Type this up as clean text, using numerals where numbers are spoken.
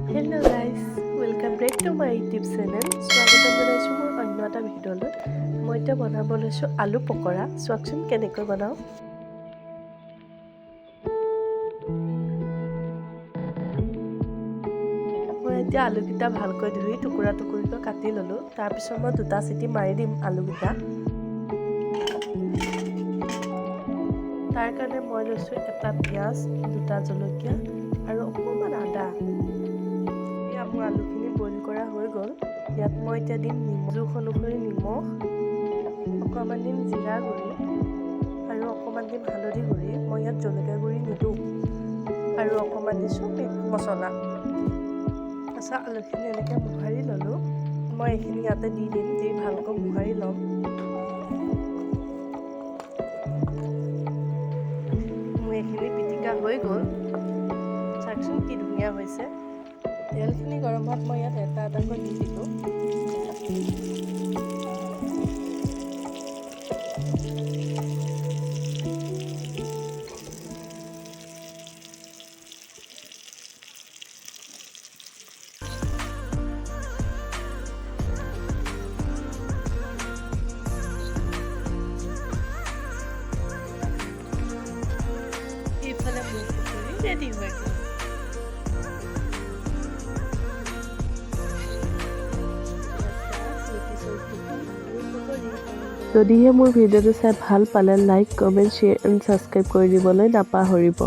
Hello guys, welcome back to my YouTube channel. স্বাগতম জনাইছো মোৰ অন্য এটা ভিডিঅ'লৈ। মই এতিয়া বনাব লৈছো আলু পকৰা। চোৱাকচোন কেনেকৈ বনাও। মই এতিয়া আলুকেইটা ভালকৈ ধুই টুকুৰা টুকুৰিকৈ কাটি ললো। তাৰ পিছত মই দুটা চিটি মাৰি দিম আলুকেইটা। তাৰ কাৰণে মই লৈছো এটা পিয়াজ, দুটা জলকীয়া আৰু অকণমান আদা। মোৰ আলুখিনি বইল কৰা হৈ গ'ল। ইয়াত মই এতিয়া দিম জোখ অনুসৰি নিমখ, অকণমান দিম জিৰা গুড়ি আৰু অকণমান দিম হালধি গুড়ি। মই ইয়াত জলকীয়া গুড়ি নিদিওঁ আৰু অকণমান দিছোঁ মিট মছলা। তাৰপিছত আলুখিনি এনেকৈ মোহাৰি ল'লোঁ। মই এইখিনি ইয়াতে দি দিম, দি ভালকৈ মোহাৰি ল'ম। মোৰ এইখিনি পিটিকা হৈ গ'ল। চাওকচোন কি ধুনীয়া হৈছে। তেলখিনি গৰম হোৱাত মই ইয়াত এটা এটাকৈ দি দিলোঁ। এইফালে মোৰ পকৰি ৰেডি হৈ গ'ল। যদিহে মোৰ ভিডিঅ'টো চাই ভাল পালে like, comment, share and subscribe কৰি দিবলৈ নাপাহৰিব।